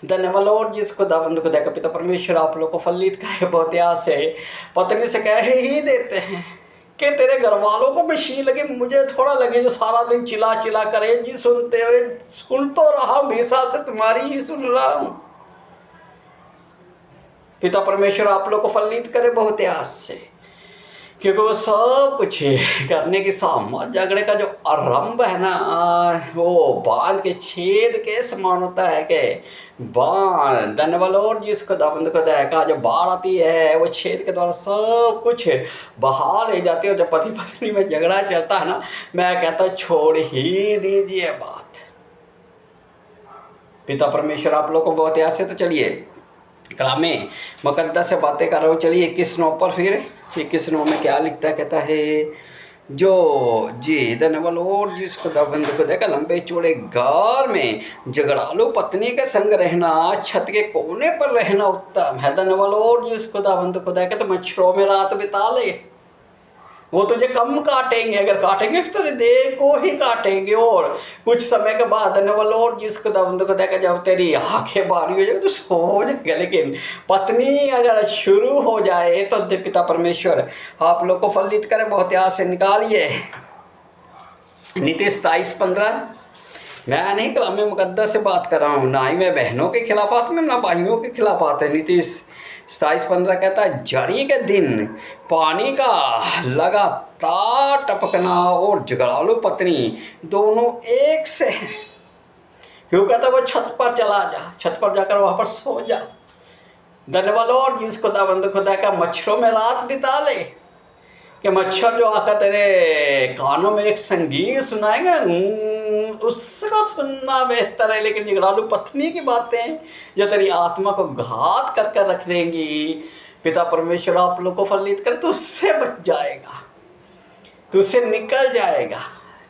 धन्यवाद और जिसको दबंद खुदा का पिता परमेश्वर आप लोग को फलित करे बहुत याद से पत्नी से कह ही देते हैं कि तेरे घर वालों को मशीन लगे, मुझे थोड़ा लगे जो सारा दिन चिल्ला चिल्ला करे, जी सुनते हुए सुन तो रहा, 20 साल से तुम्हारी ही सुन रहा हूँ। पिता परमेश्वर आप लोग को फलित करे बहुत याद से, क्योंकि वो सब कुछ करने की सामर्थ झगड़े का जो आरंभ है ना वो बांध के छेद के समान होता है। कि बांध धन्यवाद और जिसको दबंद को का जो बाढ़ आती है वो छेद के द्वारा सब कुछ बहा ले जाती है। और जब पति पत्नी में झगड़ा चलता है ना, मैं कहता हूँ छोड़ ही दीजिए बात। पिता परमेश्वर आप लोग को बहुत याद से। तो चलिए कलाम में मुकद्दस से बातें कर रहा हूँ। चलिए 21 नौ पर फिर ये किस्मों में क्या लिखता है, कहता है जो जी धन्यवाद और जिसको बंद को देखा लंबे चौड़े घर में झगड़ालू पत्नी के संग रहना, छत के कोने पर रहना उत्तम है। धन्यवाद और जिसको बंद को देखा तो मच्छरों में रात बिता ले, वो तुझे कम काटेंगे, अगर काटेंगे तो देह को ही काटेंगे। और कुछ समय के बाद धन्यवाद और जिसको बंद को देखा जब तेरी आंखें बारी हो जाए तो सो जाएगा। लेकिन पत्नी अगर शुरू हो जाए तो पिता परमेश्वर आप लोग को फलित करे, बहुत यहाँ से निकालिए। नीति 27:15। मैं नहीं कलाम मुकद्दस से बात कर रहा हूँ, ना ही मैं बहनों के खिलाफात में ना भाइयों के खिलाफात है। नीति 27:15 कहता है जड़ी के दिन पानी का लगातार टपकना और झगड़ालू पत्नी दोनों एक से हैं। क्यों कहता है वो छत पर चला जा, छत पर जाकर वहाँ पर सो जा। धन्यवाद और जिस खुदा का मच्छरों में रात बिता ले, कि मच्छर जो आकर तेरे कानों में एक संगीत सुनाएंगे उसको सुनना बेहतर है। लेकिन झगड़ालू पत्नी की बातें जो तेरी आत्मा को घात कर कर रख देंगी, पिता परमेश्वर आप लोग को फलित कर तो उससे बच जाएगा, तो उससे निकल जाएगा,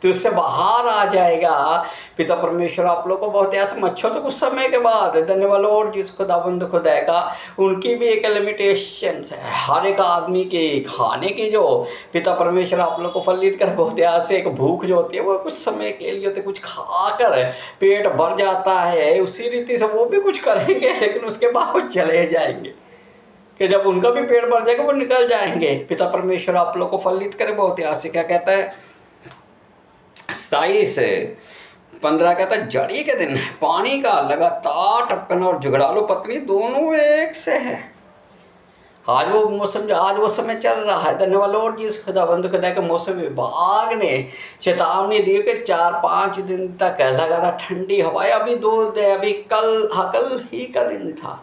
तो उससे बाहर आ जाएगा। पिता परमेश्वर आप लोग को बहुत ऐसे मच्छर तो कुछ समय के बाद धन्यवाद और जिस खुदा का उनकी भी एक लिमिटेशन है। हर एक आदमी के खाने की जो पिता परमेश्वर आप लोग को फलित कर बहुत ऐसे एक भूख जो होती है वो कुछ समय के लिए होती है, कुछ खाकर पेट भर जाता है, उसी रीति से वो भी कुछ करेंगे लेकिन उसके बाद वो चले जाएंगे, कि जब उनका भी पेट भर जाएगा वो निकल जाएंगे। पिता परमेश्वर आप लोग को फलित करे बहुत यहाँ से। क्या कहता है 27:15 कहता है जड़ी के दिन पानी का लगातार टपकना और झगड़ालू पत्नी दोनों एक से है। आज वो मौसम, आज वो समय चल रहा है। धन्यवाद और जिस खुदा के मौसम विभाग ने चेतावनी दी कि 4-5 दिन तक लगातार ठंडी हवाएं। अभी कल ही का दिन था।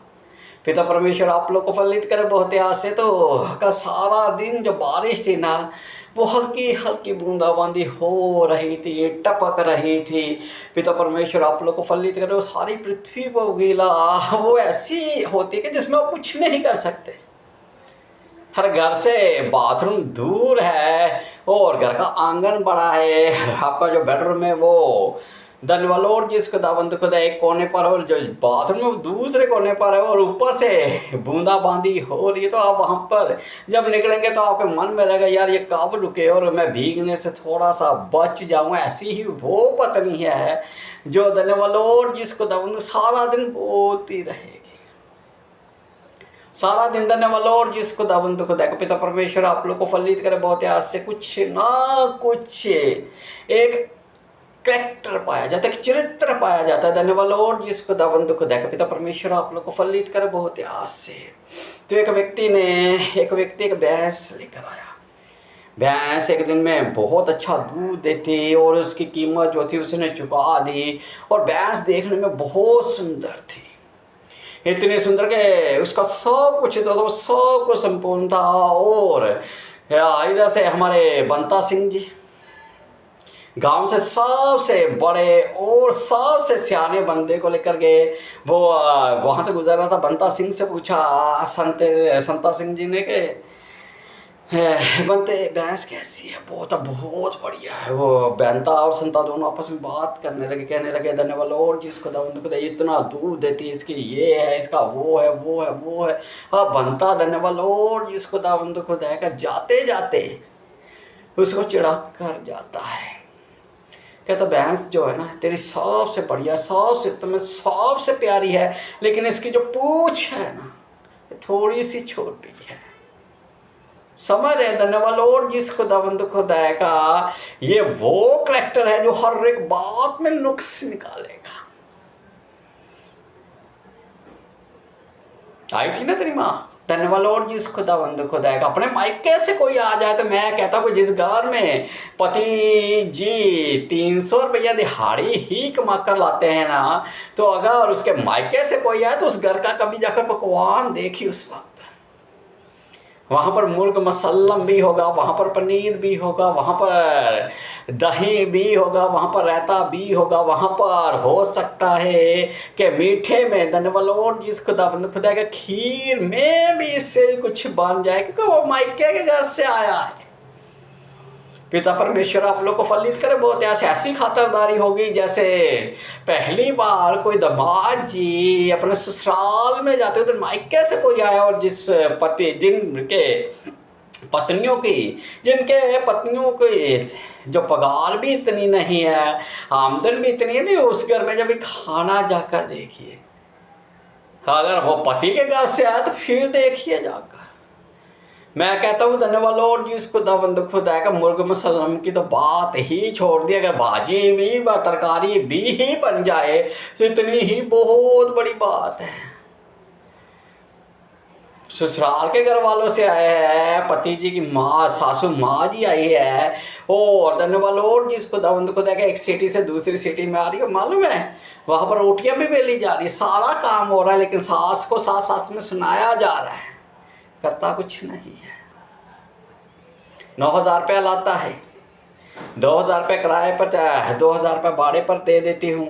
पिता परमेश्वर आप लोग को फलित करे बहुत आस से। तो का सारा दिन जो बारिश थी ना, वो हल्की हल्की बूंदाबांदी हो रही थी, टपक रही थी। पिता परमेश्वर आप लोग को फलित करे। वो सारी पृथ्वी को गीला, वो ऐसी होती है कि जिसमें आप कुछ नहीं कर सकते। हर घर से बाथरूम दूर है और घर का आंगन बड़ा है, आपका जो बेडरूम है वो धन्यवाद और जिस खुदा एक कोने पर और जो बाथरूम दूसरे कोने पर है और ऊपर से बूंदाबांदी हो रही है। तो आप वहाँ पर जब निकलेंगे तो आपके मन में रहेगा यार ये कब रुके और मैं भीगने से थोड़ा सा बच जाऊँ। ऐसी ही वो पत्नी है जो धन्यवाद और जिस खुदा सारा दिन बोलती रहेगी, सारा दिन धन्यवाद और जिस खुदा पिता परमेश्वर आप लोग को फलित करे बहुत आज से। कुछ ना कुछ एक कैरेक्टर पाया जाता है, चरित्र पाया जाता है। धन्यवाद और जिस खुदा पिता परमेश्वर आप लोग को फलित करे बहुत आज से। तो एक व्यक्ति एक भैंस लेकर आया। भैंस एक दिन में बहुत अच्छा दूध देती और उसकी कीमत जो थी उसने चुका दी। और भैंस देखने में बहुत सुंदर थी, इतनी सुंदर के उसका सब कुछ तो सब कुछ संपूर्ण था। और इधर से हमारे बंता सिंह जी गांव से सबसे बड़े और सबसे सियाने बंदे को लेकर गए। वो वहाँ से गुजर रहा था। बंता सिंह से पूछा संता सिंह जी ने कि बनते भैंस कैसी है? बहुत बढ़िया है। वो बंता और संता दोनों आपस में बात करने लगे, कहने लगे धन्यवाद और जिसको इतना दूध देती है, इसकी ये है, इसका वो है। हाँ बनता धन्यवाद और जिसको का जाते जाते उसको चिढ़ा कर जाता है। कहता भैंस जो है ना तेरी सबसे बढ़िया, सबसे प्यारी है, लेकिन इसकी जो पूंछ है ना थोड़ी सी छोटी है। समझ रहे? धन्यवाद और जिस खुदा का ये वो करैक्टर है जो हर एक बात में नुक्स निकालेगा। आई थी ना तेरी माँ? धन्यवाद और जिस खुदा का अपने मायके से कोई आ जाए तो मैं कहता हूँ जिस घर में पति जी 300 रुपया दिहाड़ी ही कमा कर लाते हैं ना, तो अगर उसके मायके से कोई आए तो उस घर का कभी जाकर पकवान देखी उस वक्त। वहाँ पर मुर्ग मसल्लम भी होगा, वहाँ पर पनीर भी होगा, वहाँ पर दही भी होगा, वहाँ पर रायता भी होगा, वहाँ पर हो सकता है कि मीठे में धन्यवाद जिस खुदा के खीर में भी इससे कुछ बन जाए, क्योंकि वो मायके के घर से आया है। पिता परमेश्वर आप लोग को फलित करे। बहुत ऐसी खातरदारी होगी जैसे पहली बार कोई दामाद जी अपने ससुराल में जाते हो तो मायके से कोई आया और जिस पति जिनके पत्नियों की जो पगार भी इतनी नहीं है, आमदन भी इतनी नहीं, उस घर में जब खाना जाकर देखिए, अगर वो पति के घर से आया तो फिर देखिए जाकर। मैं कहता हूँ धन्यवाद लॉर्ड जी, इसको खुदा का मुर्ग मसल्लम की तो बात ही छोड़ दी, अगर भाजी भी तरकारी भी ही बन जाए तो इतनी ही बहुत बड़ी बात है। ससुराल के घर वालों से आए हैं, पति जी की माँ सासू माँ जी आई है, और धन्यवाद लॉर्ड जी, इसको खुदा का एक सिटी से दूसरी सिटी में आ रही है, मालूम है वहाँ पर रोटियाँ भी बेली जा रही है, सारा काम हो रहा है, लेकिन सास को सास में सुनाया जा रहा है, करता कुछ नहीं है। 9,000 रुपया लाता है, 2,000 रुपये किराए पर, 2,000 रुपये भाड़े पर दे देती हूँ,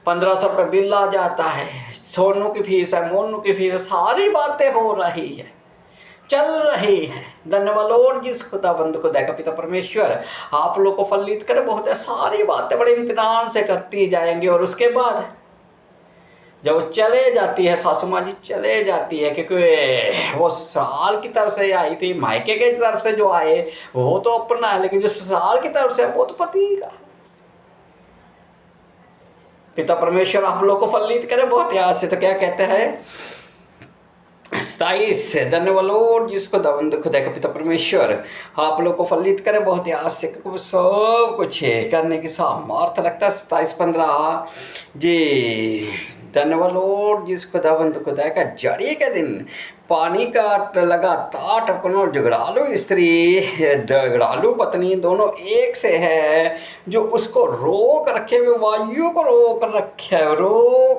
1,500 रुपये बिल आ जाता है, सोनू की फीस है, मोनू की फीस है, सारी बातें हो रही है, चल रही है। धन्यवाद लॉर्ड जिस खुदा का पिता परमेश्वर आप लोग को फलित करे। बहुत है, सारी बातें बड़े इम्तिनान से करती जाएंगी, और उसके बाद जब वो चले जाती है, सासू माँ जी चले जाती है, क्योंकि वो ससुराल की तरफ से आई थी, मायके की तरफ से जो आए वो तो अपना है, लेकिन जो ससुराल की तरफ से वो तो पति का। पिता परमेश्वर आप लोग को फलित करे बहुत याद से। तो क्या कहते हैं 27, धन्यवाद लॉर्ड जिसको खुदा का पिता परमेश्वर आप लोग को फलित करे बहुत याद से, क्योंकि सब कुछ करने की सामर्थ रखता है। 27-15 जी, धन्यवाद लॉर्ड जिस खुदा का जड़ी के दिन पानी का लगातार टपकना, और झगड़ालू पत्नी दोनों एक से है, जो उसको रोक रखे हुए वायु को रोक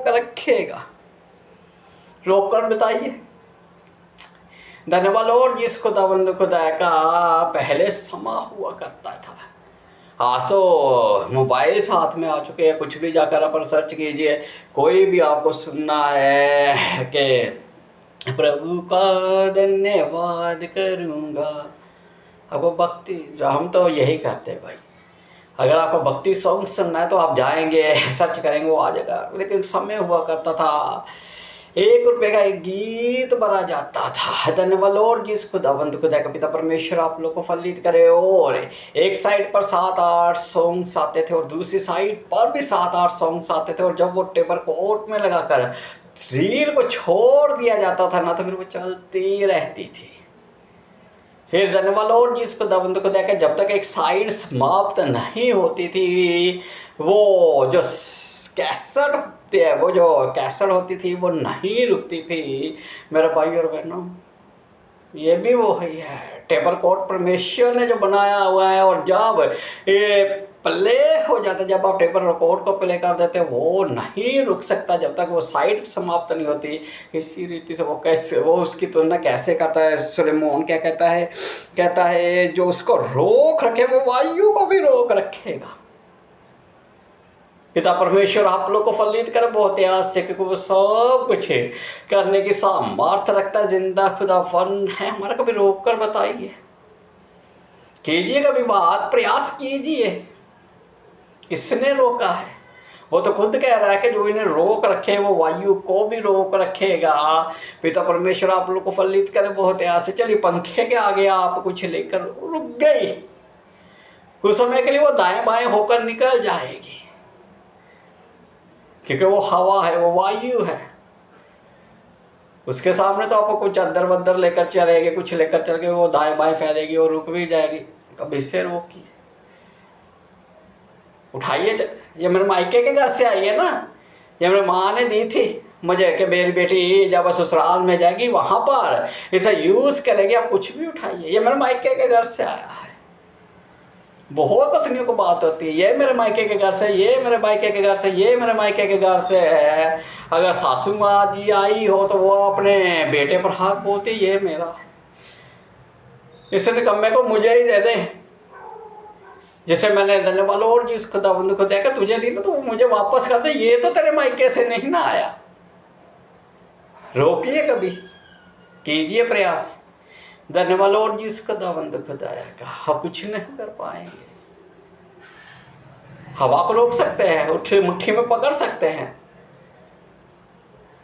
रखेगा। रोक कर बताइए। धन्यवाद लॉर्ड जिस खुदा का पहले समा हुआ करता था, आज तो मोबाइल साथ में आ चुके हैं, कुछ भी जाकर आप सर्च कीजिए, कोई भी आपको सुनना है कि प्रभु का धन्यवाद करूँगा, आपको भक्ति, हम तो यही करते हैं भाई। अगर आपको भक्ति सॉन्ग सुनना है तो आप जाएंगे, सर्च करेंगे, वो आ जाएगा। लेकिन समय हुआ करता था 1 रुपये का एक गीत बना जाता था। धन्यवाद लॉर्ड जिस खुदा का पिता परमेश्वर आप लोग को फलित करे। और एक साइड पर 7-8 सॉन्ग्स आते थे और दूसरी साइड पर भी 7-8 सॉन्ग्स आते थे, और जब वो टेपर कोट में लगाकर रील को छोड़ दिया जाता था ना, तो फिर वो चलती रहती थी। फिर धन्यवाद लॉर्ड जिस खुदा का जब तक एक साइड समाप्त नहीं होती थी, वो जो कैसेट होती थी वो नहीं रुकती थी। मेरे भाई और बहनों, ये भी वो ही है, टेपर कोट परमेश्वर ने जो बनाया हुआ है, और जब ये प्ले हो जाता, जब आप टेपर कोट को प्ले कर देते, वो नहीं रुक सकता जब तक वो साइड समाप्त नहीं होती। इसी रीति से वो उसकी तुलना कैसे करता है सुलेमान, क्या कहता है जो उसको रोक रखे वो वायु को भी रोक रखेगा। पिता परमेश्वर आप लोग को फलित करे बहुत याद से, क्योंकि वो सब कुछ करने की सामर्थ रखता है। जिंदा खुदावन है हमारा। कभी रोक कर बताइए, कीजिए कभी बात, प्रयास कीजिए। किसने रोका है? वो तो खुद कह रहा है कि जो इन्हें रोक रखे वो वायु को भी रोक रखेगा। पिता परमेश्वर आप लोग को फलित करे बहुत याद से। चलिए, पंखे के आगे आप कुछ लेकर रुक गई, कुछ समय के लिए वो दाएं बाएं होकर निकल जाएगी, क्योंकि वो हवा है, वो वायु है। उसके सामने तो आपको कुछ अंदर बंदर लेकर चलेगी, कुछ लेकर चल के वो दाएं बाएं फैलेगी और रुक भी जाएगी। कभी से रोकिए, उठाइए। ये मेरे मायके के घर से आई है ना, ये मेरी माँ ने दी थी मुझे कि मेरी बेटी जब ससुराल में जाएगी वहाँ पर इसे यूज़ करेगी। आप कुछ भी उठाइए, ये मेरे मायके के घर से आया है। बहुत पत्नियों को बात होती है, ये मेरे मायके के घर से, ये मेरे मायके के घर से, ये मेरे मायके के घर से है। अगर सासू माँ जी आई हो तो वो अपने बेटे पर हाथ बोलती, ये मेरा है। इस निकम्मे को मुझे ही दे दे। जैसे मैंने धन्यवाद लॉर्ड जी इस खुदाबंद को देखा तुझे दी ना, तो वो मुझे वापस कर दे। ये तो तेरे मायके से नहीं ना आया। रोकिए, कभी कीजिए प्रयास। धन्यवाद लॉर्ड जी इस खुदाबंद खुदाया का हम कुछ नहीं कर पाएंगे। हवा को रोक सकते हैं, उठे मुट्ठी में पकड़ सकते हैं,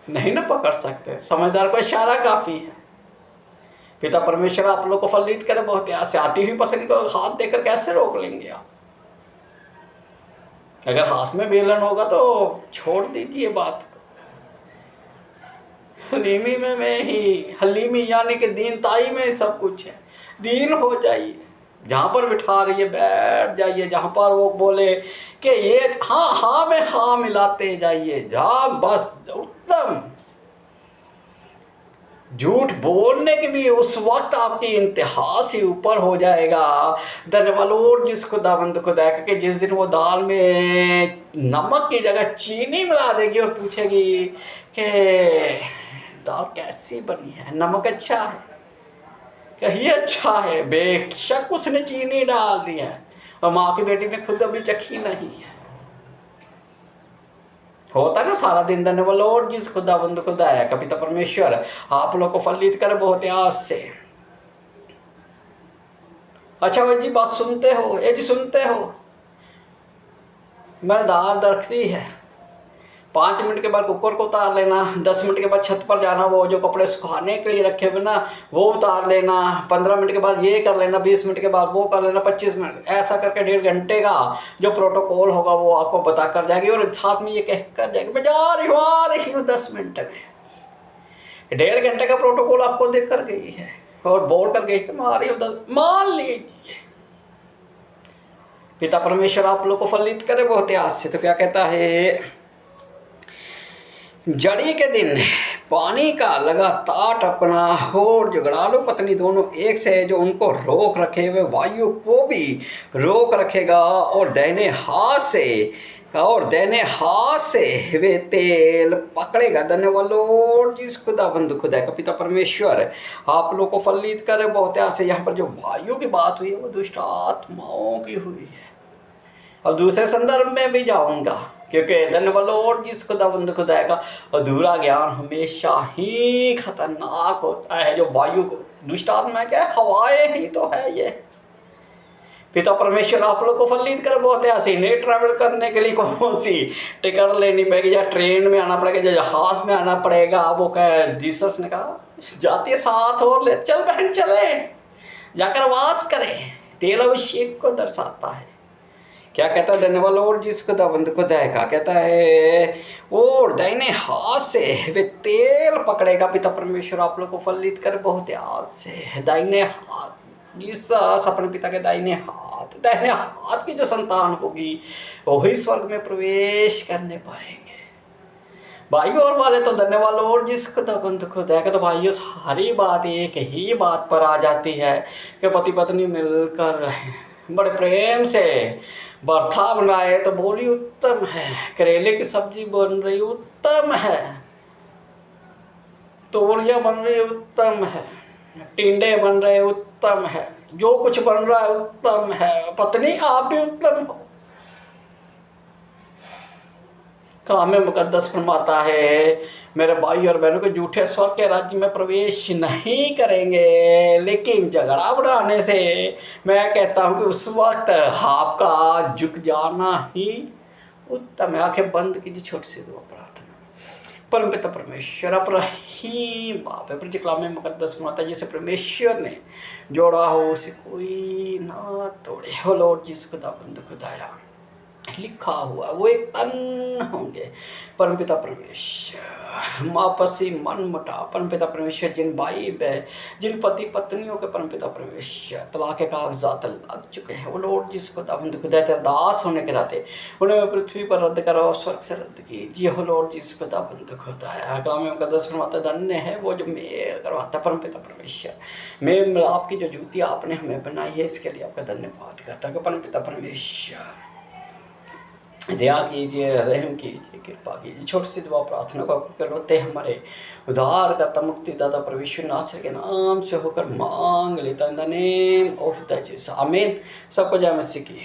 नहीं ना पकड़ सकते। समझदार को इशारा काफी है। पिता परमेश्वर आप लोग को फलित करे बहुत से। आती हुई पत्नी को हाथ देकर कैसे रोक लेंगे आप? अगर हाथ में बेलन होगा तो छोड़ दीजिए बात को। हलीमी में ही, हलीमी यानी कि दीनताई में सब कुछ है। दीन हो जाइए, जहाँ पर बिठा रही है बैठ जाइए, जहाँ पर वो बोले कि ये हाँ में हाँ मिलाते जाइए, जहाँ बस उत्तम। झूठ बोलने की भी उस वक्त आपकी इंतहा से ऊपर हो जाएगा। धन्यवाद जिस खुदावंद खुदा के जिस दिन वो दाल में नमक की जगह चीनी मिला देगी और पूछेगी कि दाल कैसी बनी है, नमक अच्छा है, कहिए अच्छा है। बेशक उसने चीनी डाल दी है और माँ की बेटी ने खुद अभी चखी नहीं है। होता ना सारा दिन। धन्यवाद जिस खुदाबंद खुदाया का पिता परमेश्वर आप लोग को फलित करे बहुत आस से। अच्छा भाई जी बात सुनते हो? ये जी सुनते हो? मैंने दाल रखती है, 5 मिनट के बाद कुकर को उतार लेना, 10 मिनट के बाद छत पर जाना, वो जो कपड़े सुखाने के लिए रखे हुए ना वो उतार लेना, 15 मिनट के बाद ये कर लेना, 20 मिनट के बाद वो कर लेना, 25 मिनट, ऐसा करके 1.5 घंटे का जो प्रोटोकॉल होगा वो आपको बता कर जाएगी। और साथ में ये कह कर जाएगी मैं जा रही हूँ 10 मिनट में। 1.5 घंटे का प्रोटोकॉल आपको देख कर गई है और बोल कर गई कि मैं आ रही हूँ 10। मान लीजिए पिता परमेश्वर आप लोग को फलित करे बहुत आज से। तो क्या कहता है, जड़ी के दिन पानी का लगातार टपकना और झगड़ालू पत्नी दोनों एक से जो उनको रोक रखे हुए वायु को भी रोक रखेगा और दाहिने हाथ से वे तेल पकड़ेगा। धन्यवाद जिस खुदा का पिता परमेश्वर आप लोग को फलित करे बहुत से। यहाँ पर जो वायु की बात हुई है वो दुष्ट आत्माओं की हुई है। अब दूसरे संदर्भ में भी जाऊंगा क्योंकि धन्यवाद जिस खुदा का अधूरा ज्ञान हमेशा ही खतरनाक होता है। जो वायु दुष्ट आत्मा क्या है, हवाएं ही तो है ये। पिता परमेश्वर आप लोग को फलित कर बहुत ऐसे। नहीं ट्रैवल करने के लिए कौन सी टिकट लेनी पड़ेगी, या ट्रेन में आना पड़ेगा, या जहाज में आना पड़ेगा? वो क्या जीसस ने कहा जाती है साथ और ले चल बहन चले जाकर वास करे। तेल अभिषेक को दर्शाता है। क्या कहता है धन्यवाद जिस खुदाबंद खुदा का कहता है और दाहिने हाथ से वे तेल पकड़ेगा। पिता परमेश्वर आप लोग को फलित कर बहुत आज से। दाहिने हाथ जीसस अपने पिता के दाहिने हाथ की जो संतान होगी वही स्वर्ग में प्रवेश करने पाएंगे। भाइयों और वाले तो धन्यवाद और जिस खुदाबंद खुदा का। तो भाइयों सारी बात एक ही बात पर आ जाती है कि पति पत्नी मिलकर रहे, बड़े प्रेम से बर्था बनाए तो बोली उत्तम है, करेले की सब्जी बन रही उत्तम है, तोरियां बन रही उत्तम है, टिंडे बन रहे उत्तम है, जो कुछ बन रहा है उत्तम है। पत्नी आप भी उत्तम हो। कलाम मुकद्दस फरमाता है मेरे भाई और बहनों को झूठे स्वर्ग के राज्य में प्रवेश नहीं करेंगे, लेकिन झगड़ा बढ़ाने से मैं कहता हूँ कि उस वक्त आपका झुक जाना ही उत्तम है। आंखें बंद कीजिए, छोटी सी दुआ प्रार्थना। परमपिता परमेश्वर आप रहीम बाप है, कलाम मुकद्दस फरमाता है जिसे परमेश्वर ने जोड़ा हो उसे कोई ना तोड़े। हो लॉर्ड जिस खुदाबंद खुदाया लिखा हुआ वो एक तन होंगे। परमपिता परमेश्वर मापसी मन मुटा परमपिता परमेश्वर जिन भाई बहन जिन पति पत्नियों के परमपिता परमेश्वर तलाक के कागजात लग चुके हैं, वो लॉर्ड जिस खुदाबंद खुदा तेरे दास होने के नाते उन्हें मैं पृथ्वी पर रद्द करा और स्वर्ग से रद्द कीजिए। हो लॉर्ड जिस खुदाबंद खुदा कलाम मुकद्दस फरमाता धन्य है वो जो मेल करवाता। परमपिता परमेश्वर मेल आपकी जो जूती आपने हमें बनाई है इसके लिए आपका धन्यवाद करता है। परमपिता परमेश्वर दया कीजिए, रहम कीजिए, कृपा कीजिए। छोटी सी दुआ प्रार्थना को करते हमारे उद्धार करता मुक्तिदाता परमेश्वर नासर के नाम से होकर मांग लेता in the name of the Jesus, आमीन। सबको जय मसीह की।